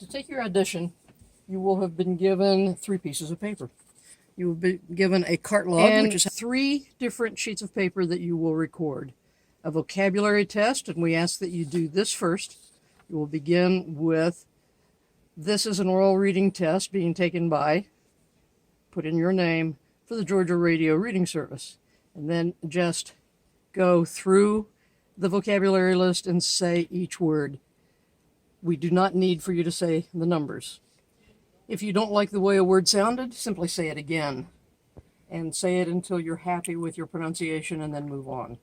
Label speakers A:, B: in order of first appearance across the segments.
A: To take your audition, you will have been given 3 pieces of paper. You will be given a cart log, which is 3 different sheets of paper that you will record. A vocabulary test, and we ask that you do this first. You will begin with, this is an oral reading test being taken by, put in your name, for the Georgia Radio Reading Service. And then just go through the vocabulary list and say each word. We do not need for you to say the numbers. If you don't like the way a word sounded, simply say it again. And say it until you're happy with your pronunciation and then move on.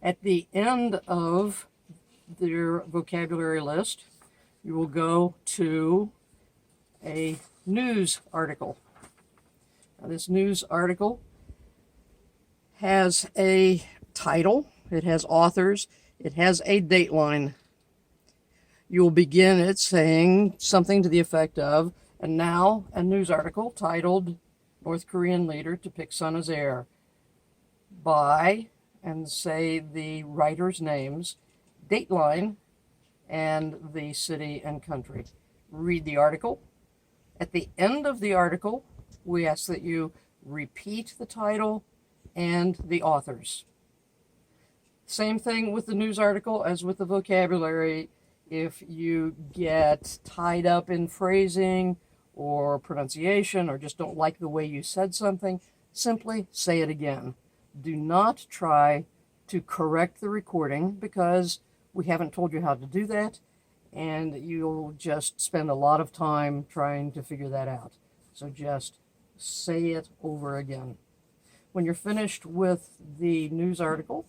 A: At the end of your vocabulary list, you will go to a news article. Now, this news article has a title, it has authors, it has a dateline. You will begin it saying something to the effect of, and now a news article titled, North Korean Leader Depicts on His Heir, by, and say the writer's names, dateline, and the city and country. Read the article. At the end of the article, we ask that you repeat the title and the authors. Same thing with the news article as with the vocabulary. If you get tied up in phrasing or pronunciation or just don't like the way you said something, simply say it again. Do not try to correct the recording because we haven't told you how to do that, and you'll just spend a lot of time trying to figure that out. So just say it over again. When you're finished with the news article,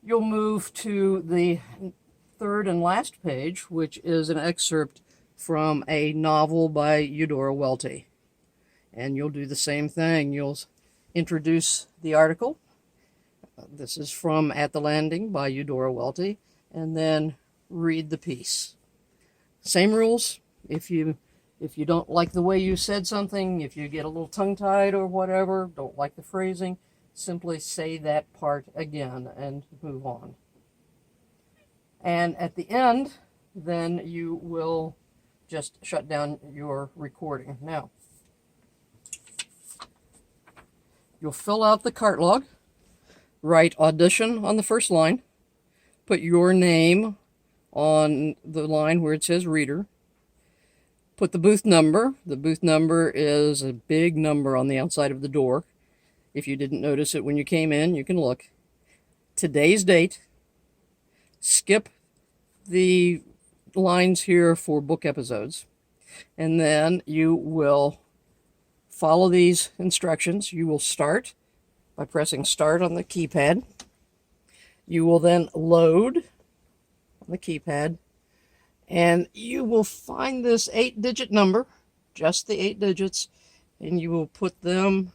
A: you'll move to the third and last page, which is an excerpt from a novel by Eudora Welty. And you'll do the same thing. You'll introduce the article. This is from At the Landing by Eudora Welty, and then read the piece. Same rules. If you don't like the way you said something, if you get a little tongue-tied or whatever, don't like the phrasing, simply say that part again and move on. And at the end, then you will just shut down your recording. Now, you'll fill out the cart log, write audition on the first line, put your name on the line where it says reader, put the booth number. The booth number is a big number on the outside of the door. If you didn't notice it when you came in, you can look. Today's date. Skip the lines here for book episodes. And then you will follow these instructions. You will start by pressing start on the keypad. You will then load on the keypad. And you will find this 8-digit number, just the 8 digits, and you will put them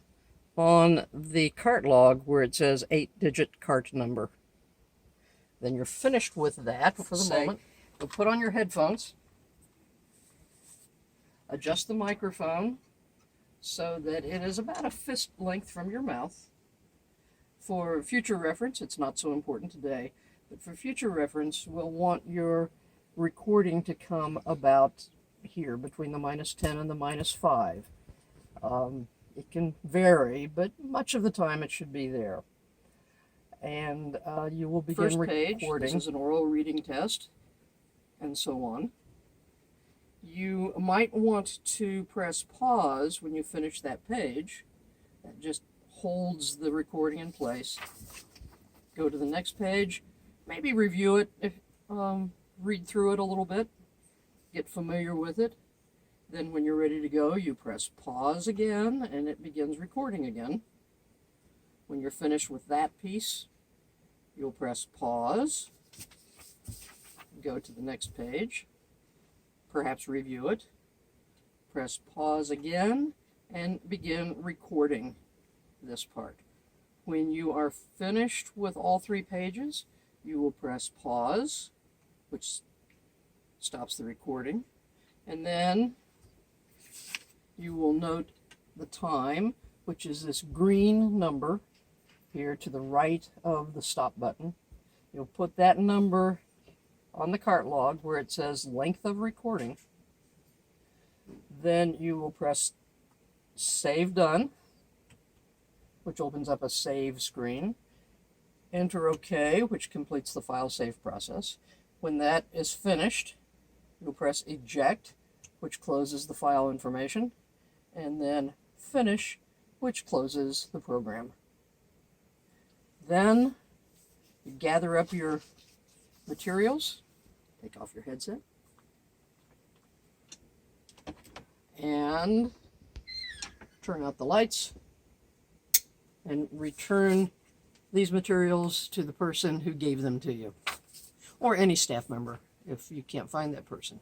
A: on the cart log where it says 8-digit cart number. Then you're finished with that for the moment. You'll put on your headphones, adjust the microphone so that it is about a fist length from your mouth. For future reference, it's not so important today, but for future reference, we'll want your recording to come about here between the -10 and the -5. It can vary, but much of the time it should be there. And you will begin recording. This is an oral reading test, and so on. You might want to press pause when you finish that page. That just holds the recording in place. Go to the next page, maybe review it, read through it a little bit, get familiar with it. Then when you're ready to go, you press pause again, and it begins recording again. When you're finished with that piece, you'll press pause, go to the next page, perhaps review it, press pause again, and begin recording this part. When you are finished with all 3 pages, you will press pause, which stops the recording, and then you will note the time, which is this green number here to the right of the stop button. You'll put that number on the cart log where it says length of recording, Then you will press Save Done, which opens up a save screen. Enter OK, which completes the file save process. When that is finished, you'll press Eject, which closes the file information, and then Finish, which closes the program. Then you gather up your materials, take off your headset, and turn out the lights, and return these materials to the person who gave them to you, or any staff member if you can't find that person.